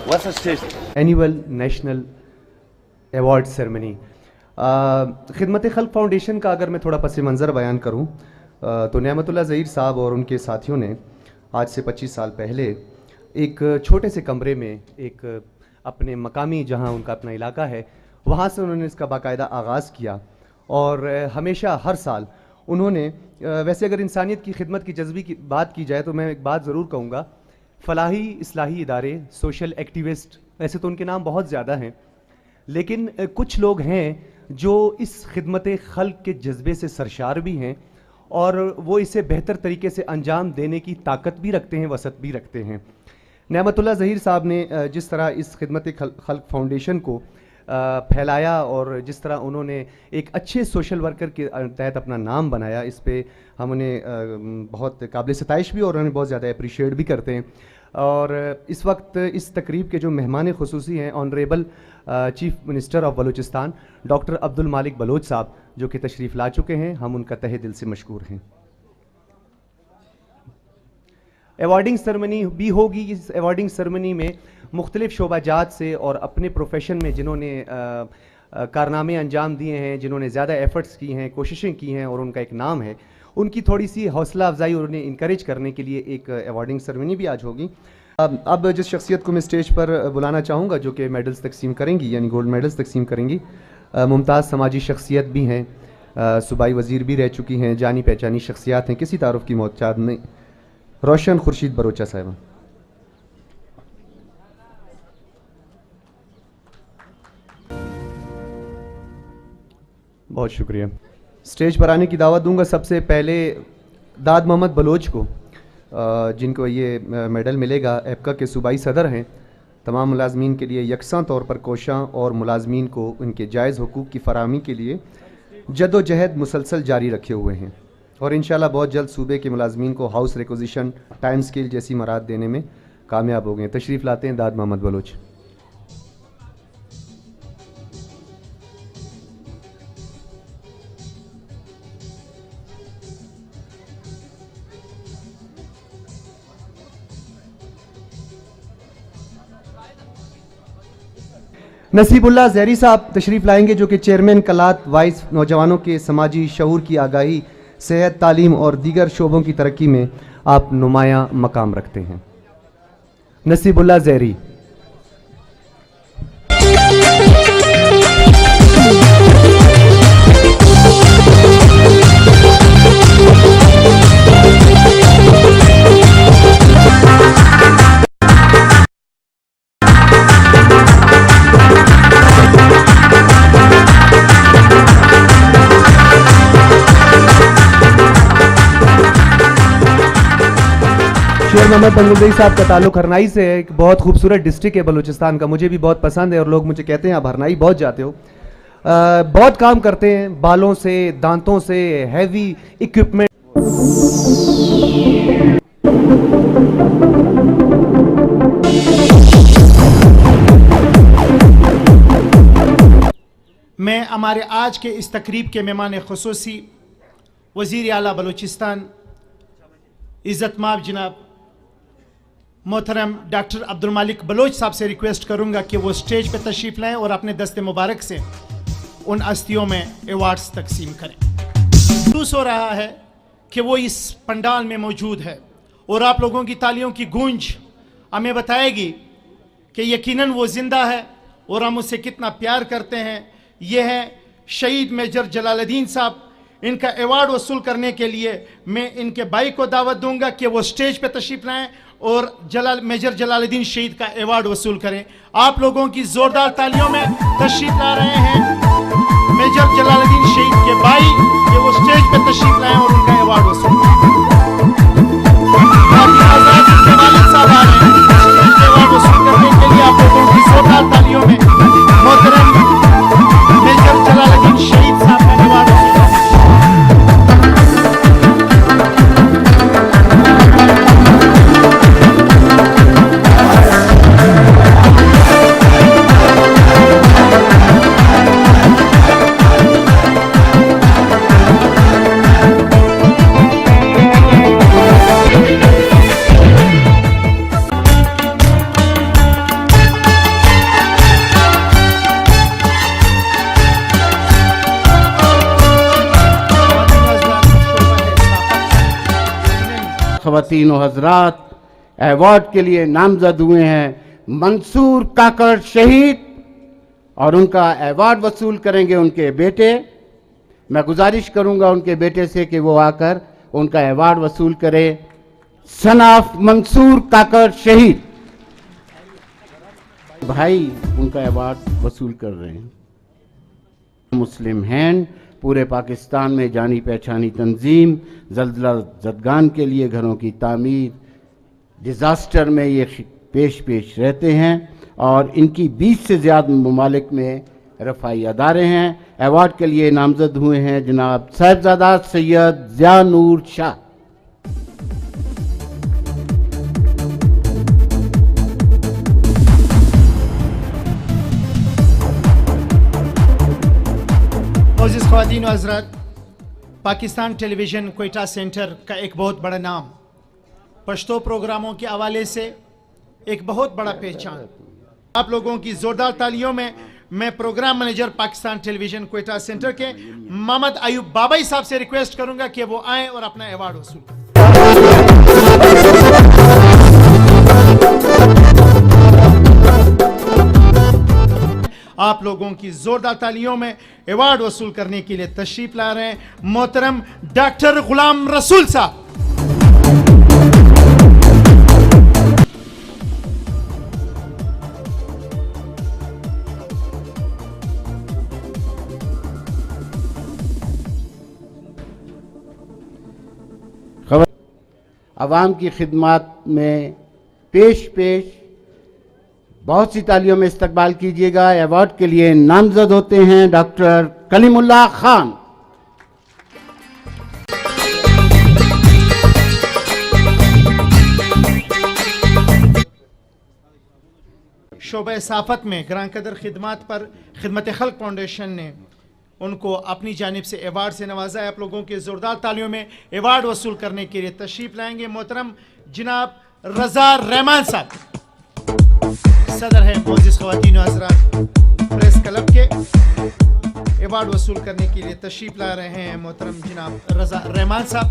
What's the stage? Annual national award ceremony. खिदमत खल्क foundation का अगर मैं थोड़ा पस मंज़र बयान करूँ तो नेमतुल्लाह ज़हीर साहब और उनके साथियों ने आज से 25 साल पहले एक छोटे से कमरे में एक अपने मकामी जहाँ उनका अपना इलाका है वहाँ से उन्होंने इसका बाकायदा आगाज़ किया और हमेशा हर साल उन्होंने वैसे अगर इंसानियत की खिदमत की जज्बे की बात की जाए तो मैं एक बात ज़रूर कहूँगा, फ़लाही इस्लाही इदारे, सोशल एक्टिविस्ट, वैसे तो उनके नाम बहुत ज़्यादा हैं, लेकिन कुछ लोग हैं जो इस खिदमत खल्क के जज्बे से सरशार भी हैं और वो इसे बेहतर तरीके से अंजाम देने की ताकत भी रखते हैं, वसत भी रखते हैं। नेमतुल्लाह ज़हीर साहब ने जिस तरह इस खिदमत खल्क फाउंडेशन को फैलाया और जिस तरह उन्होंने एक अच्छे सोशल वर्कर के तहत अपना नाम बनाया, इस पे हम उन्हें बहुत काबिल सताइश भी और उन्हें बहुत ज़्यादा अप्रिशिएट भी करते हैं। और इस वक्त इस तकरीब के जो मेहमान खुसूसी हैं honourable chief minister of Balochistan doctor Abdul मालिक बलोच साहब, जो कि तशरीफ़ ला चुके हैं, हम उनका तहे दिल से मशकूर हैं। अवार्डिंग सेरेमनी भी होगी। इस अवार्डिंग सेरेमनी में मुख्तलिफ़ शोबाजात से और अपने प्रोफेशन में जिन्होंने कारनामे अंजाम दिए हैं, जिन्होंने ज़्यादा एफ़र्ट्स की हैं, कोशिशें की हैं और उनका एक नाम है, उनकी थोड़ी सी हौसला अफजाई और उन्हें इंकरेज करने के लिए एक अवार्डिंग सेरेमनी भी आज होगी। अब जिस शख्सियत को मैं स्टेज पर बुलाना चाहूँगा जो कि मेडल्स तकसीम करेंगी, यानी गोल्ड मेडल्स तकसीम करेंगी, मुमताज़ समाजी शख्सियत भी हैं, सूबाई वज़ीर भी रह चुकी हैं, जानी पहचानी शख्सियात हैं, किसी तारुफ की मोहताज नहीं, रोशन खुर्शीद बरोचा साहिबा। बहुत शुक्रिया। स्टेज पर आने की दावत दूंगा सबसे पहले दाद मोहम्मद बलोच को, जिनको ये मेडल मिलेगा। एप्का के सूबाई सदर हैं, तमाम मुलाजमीन के लिए यकसां तौर पर कोशां और मुलाजमीन को उनके जायज़ हुकूक़ की फराहमी के लिए जद्दोजहद मुसलसल जारी रखे हुए हैं और इंशाल्लाह बहुत जल्द सूबे के मुलाजमीन को हाउस रिक्विजिशन, टाइम स्केल जैसी मराद देने में कामयाब हो गए। तशरीफ़ लाते हैं दाद मोहम्मद बलोच। नसीबुल्लाह ज़हरी साहब तशरीफ़ लाएंगे, जो कि चेयरमैन कलात वाइस नौजवानों के समाजी शऊर की आगाही, सेहत, तालीम और दीगर शोबों की तरक्की में आप नुमाया मकाम रखते हैं। नसीबुल्लाह ज़हरी। शेर मोहम्मद बंगुल्दी साहब का ताल्लुक हरनाई से है, एक बहुत खूबसूरत डिस्ट्रिक्ट है बलूचिस्तान का, मुझे भी बहुत पसंद है और लोग मुझे कहते हैं आप हरनाई बहुत जाते हो। बहुत काम करते हैं, बालों से, दांतों से, हैवी इक्विपमेंट। मैं हमारे आज के इस तकरीब के मेहमान खुसूसी वज़ीर आला बलूचिस्तान इज़्ज़तमाब जनाब मोहतरम डॉक्टर अब्दुल मालिक बलोच साहब से रिक्वेस्ट करूंगा कि वो स्टेज पर तशरीफ़ लाएं और अपने दस्ते मुबारक से उन हस्तियों में अवार्ड्स तकसीम करें। महसूस हो रहा है कि वो इस पंडाल में मौजूद है और आप लोगों की तालियों की गूंज हमें बताएगी कि यकीनन वो ज़िंदा है और हम उससे कितना प्यार करते हैं। ये है शहीद मेजर जलालुद्दीन साहब। इनका अवार्ड वसूल करने के लिए मैं इनके भाई को दावत दूंगा कि वो स्टेज पे तशरीफ लाएं और मेजर जलालुद्दीन शहीद का अवार्ड वसूल करें। आप लोगों की जोरदार तालियों में तशरीफ ला रहे हैं मेजर जलालुद्दीन शहीद के भाई, कि वो स्टेज पे तशरीफ लाएं और उनका अवार्ड वसूल आजादी के वालिद साहब आ रहे हैं स्टेज पे अवार्ड वसूल करने के लिए। आप लोगों की जोरदार तालियों में मोहतरम मेजर जलालुद्दीन शहीद साहब का अवार्ड वसूल ख़वातीन व हज़रात, अवार्ड के लिए नामजद हुए हैं मंसूर काकड़ शहीद, और उनका अवार्ड वसूल करेंगे उनके बेटे। मैं गुजारिश करूंगा उनके बेटे से कि वो आकर उनका अवार्ड वसूल करे। सन ऑफ मंसूर काकड़ शहीद भाई उनका अवार्ड वसूल कर रहे हैं। मुस्लिम हैंड पूरे पाकिस्तान में जानी पहचानी तंजीम, जल्जला जदगान के लिए घरों की तामीर, डिज़ास्टर में ये पेश रहते हैं और इनकी 20 से ज़्यादा ममालिक में रफ़ाई अदारे हैं। अवार्ड के लिए नामजद हुए हैं जनाब साहिबजादा सैयद ज़िया नूर शाह। मोअज़्ज़िज़ ख़वातीन व हज़रात, पाकिस्तान टेलीविज़न क्वेटा सेंटर का एक बहुत बड़ा नाम, पश्तो प्रोग्रामों के हवाले से एक बहुत बड़ा पहचान। आप लोगों की ज़ोरदार तालियों में मैं programme manager Pakistan television Quetta centre के मोहम्मद अयूब बाबाई साहब से रिक्वेस्ट करूंगा कि वो आएँ और अपना अवार्ड वसूल करें। आप लोगों की जोरदार तालियों में अवार्ड वसूल करने के लिए तशरीफ ला रहे हैं मोहतरम डॉक्टर गुलाम रसूल साहब। अवाम की खिदमत में पेश बहुत सी तालियों में इस्तकबाल कीजिएगा। अवार्ड के लिए नामजद होते हैं डॉक्टर कलीमुल्लाह खान। शोबे साफत में ग्रां कदर खिदमत पर खिदमत खल्क फाउंडेशन ने उनको अपनी जानिब से अवार्ड से नवाजा है। आप लोगों के जोरदार तालियों में अवार्ड वसूल करने के लिए तशरीफ लाएंगे मोहतरम जनाब रजा रहमान साहब, सदर है मोअज़्ज़िज़ ख़वातीन व हज़रात प्रेस क्लब के। अवार्ड वसूल करने के लिए तशरीफ ला रहे हैं मोहतरम जनाब रजा रहमान साहब।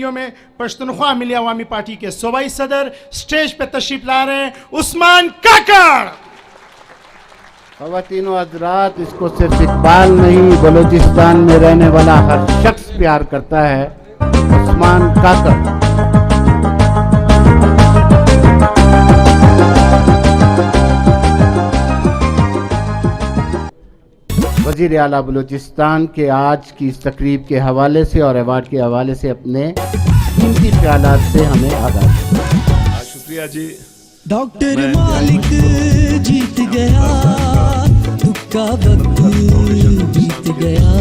में पश्तूनख्वा मिली अवामी पार्टी के सूबाई सदर स्टेज पे तशरीफ ला रहे हैं उस्मान काकड़। ख़वातीन व हज़रात, इसको सिर्फ इकबाल नहीं बलूचिस्तान में रहने वाला हर शख्स प्यार करता है। उस्मान काकड़ वज़ीर आला बलूचिस्तान के आज की इस तकरीब के हवाले से और अवार्ड के हवाले से अपने कीमती ख्यालात से हमें आगाह। शुक्रिया जी। डॉक्टर मालिक जीत गया, दुक्का वक्त बीत गया,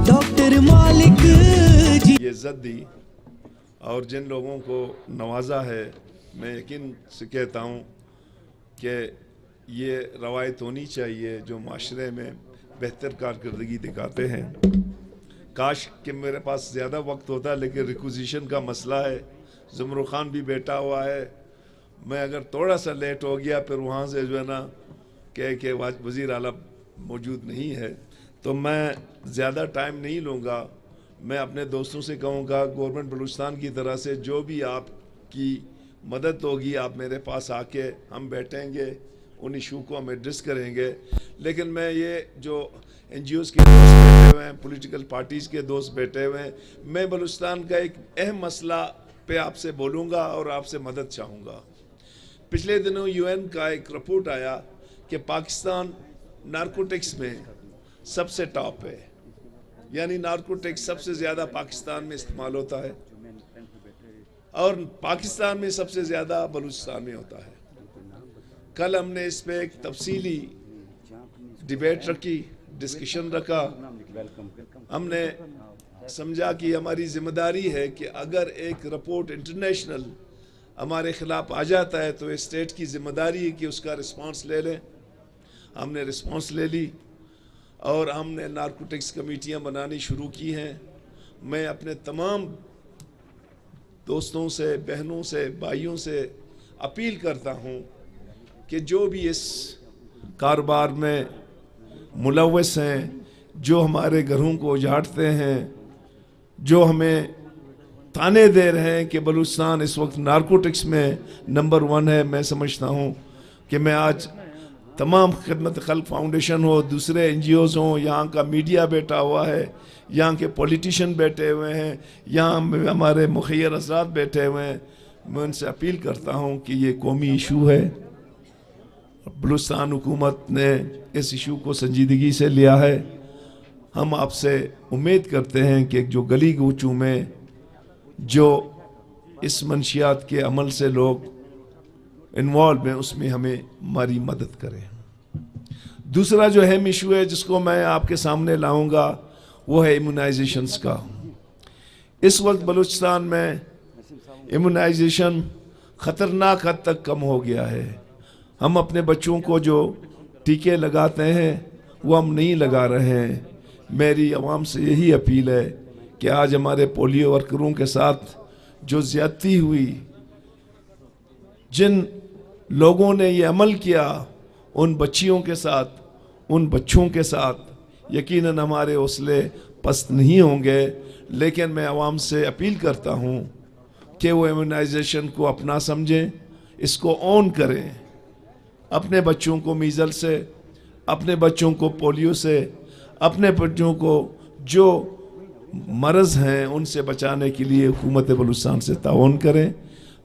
डॉक्टर मालिक ये इज्जत दी और जिन लोगों को नवाजा है, मैं यकीन से कहता हूँ कि ये रवायत होनी चाहिए जो माशरे में बेहतर कारकर्दगी दिखाते हैं। काश कि मेरे पास ज़्यादा वक्त होता, लेकिन रिक्विजिशन का मसला है, ज़मरू खान भी बैठा हुआ है। मैं अगर थोड़ा सा लेट हो गया फिर वहाँ से जो है ना कह के वज़ीर आला मौजूद नहीं है, तो मैं ज़्यादा टाइम नहीं लूँगा। मैं अपने दोस्तों से कहूँगा गवर्नमेंट बलूचिस्तान की तरह से जो भी आपकी मदद होगी आप मेरे पास आके हम बैठेंगे, उन इशू को हम एड्रेस करेंगे। लेकिन मैं ये जो NGOs के दोस्त बैठे हुए हैं, पॉलिटिकल पार्टीज़ के दोस्त बैठे हुए हैं, मैं बलूचिस्तान का एक अहम मसला पे आपसे बोलूँगा और आपसे मदद चाहूँगा। पिछले दिनों UN का एक रिपोर्ट आया कि पाकिस्तान नारकोटिक्स में सबसे टॉप है, यानी नारकोटिक्स सबसे ज़्यादा पाकिस्तान में इस्तेमाल होता है और पाकिस्तान में सबसे ज़्यादा बलूचिस्तान में होता है। कल हमने इस पे एक तफसीली डिबेट रखी, डिस्कशन रखा। हमने समझा कि हमारी जिम्मेदारी है कि अगर एक रिपोर्ट इंटरनेशनल हमारे ख़िलाफ़ आ जाता है तो स्टेट की जिम्मेदारी है कि उसका रिस्पांस ले लें। हमने रिस्पांस ले ली और हमने नारकोटिक्स कमेटियाँ बनानी शुरू की हैं। मैं अपने तमाम दोस्तों से, बहनों से, भाइयों से अपील करता हूँ कि जो भी इस कारोबार में मुलव्वस हैं, जो हमारे घरों को उजाड़ते हैं, जो हमें ताने दे रहे हैं कि बलूचिस्तान इस वक्त नारकोटिक्स में नंबर 1 है। मैं समझता हूँ कि मैं आज तमाम खिदमत खल्क फाउंडेशन हो, दूसरे NGOs हों, यहाँ का मीडिया बैठा हुआ है, यहाँ के पॉलिटिशियन बैठे हुए हैं, यहाँ हमारे मुखियर हज़रात बैठे हुए हैं, मैं उनसे अपील करता हूँ कि ये कौमी इशू है। बलूचिस्तान हुकूमत ने इस इशू को संजीदगी से लिया है। हम आपसे उम्मीद करते हैं कि जो गली कूचों में जो इस मंशियात के अमल से लोग इन्वॉल्व हैं, उसमें हमें हमारी मदद करें। दूसरा जो अहम इशू है जिसको मैं आपके सामने लाऊंगा वो है इम्यूनाइजेशंस का। इस वक्त बलूचिस्तान में इम्यूनाइजेशन ख़तरनाक हद तक कम हो गया है। हम अपने बच्चों को जो टीके लगाते हैं वो हम नहीं लगा रहे हैं। मेरी आवाम से यही अपील है कि आज हमारे पोलियो वर्करों के साथ जो ज़्यादती हुई, जिन लोगों ने ये अमल किया, उन बच्चियों के साथ, उन बच्चों के साथ यकीनन हमारे हौसले पस्त नहीं होंगे। लेकिन मैं आवाम से अपील करता हूँ कि वो इम्यूनाइजेशन को अपना समझें, इसको ऑन करें। अपने बच्चों को मीज़ल से, अपने बच्चों को पोलियो से, अपने बच्चों को जो मरज़ हैं उनसे बचाने के लिए हुकूमत बलूचिस्तान से ताउन करें।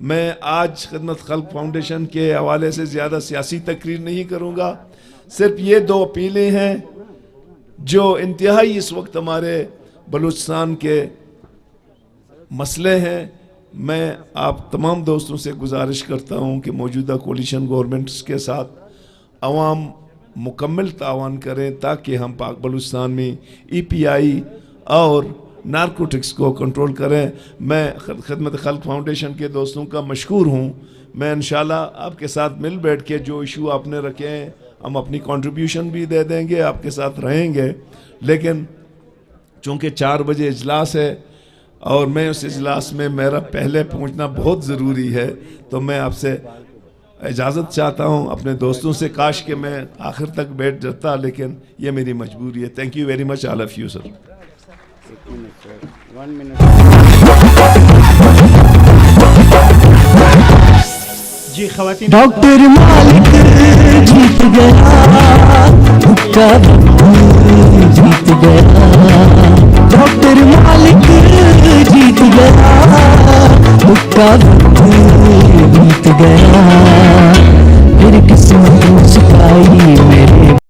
मैं आज खिदमत खल्क फाउंडेशन के हवाले से ज़्यादा सियासी तकरीर नहीं करूँगा, सिर्फ ये 2 अपीलें हैं जो इंतहाई इस वक्त हमारे बलूचिस्तान के मसले हैं। मैं आप तमाम दोस्तों से गुजारिश करता हूँ कि मौजूदा कोलिशन गवर्नमेंट्स के साथ अवाम मुकम्मल तावन करें ताकि हम पाक बलूचिस्तान में EPI और नारकोटिक्स को कंट्रोल करें। मैं खिदमत खल्क फाउंडेशन के दोस्तों का मशकूर हूँ। मैं इंशाल्लाह आपके साथ मिल बैठ के जो इशू आपने रखे हैं हम अपनी कंट्रीब्यूशन भी दे देंगे, आपके साथ रहेंगे। लेकिन चूँकि 4 बजे इजलास है और मैं उस इजलास में मेरा पहले पहुँचना बहुत ज़रूरी है, तो मैं आपसे इजाज़त चाहता हूँ अपने दोस्तों से। काश कि मैं आखिर तक बैठ जाता, लेकिन ये मेरी मजबूरी है। Thank you very much all of you sir. 1 minute. जी खवातीन, डॉक्टर मालिक जीत गया, हुक्का जीत गया, डॉक्टर मालिक जीत गया, हुक्का जीत गया, फिर किस्मत मुस्काई मेरे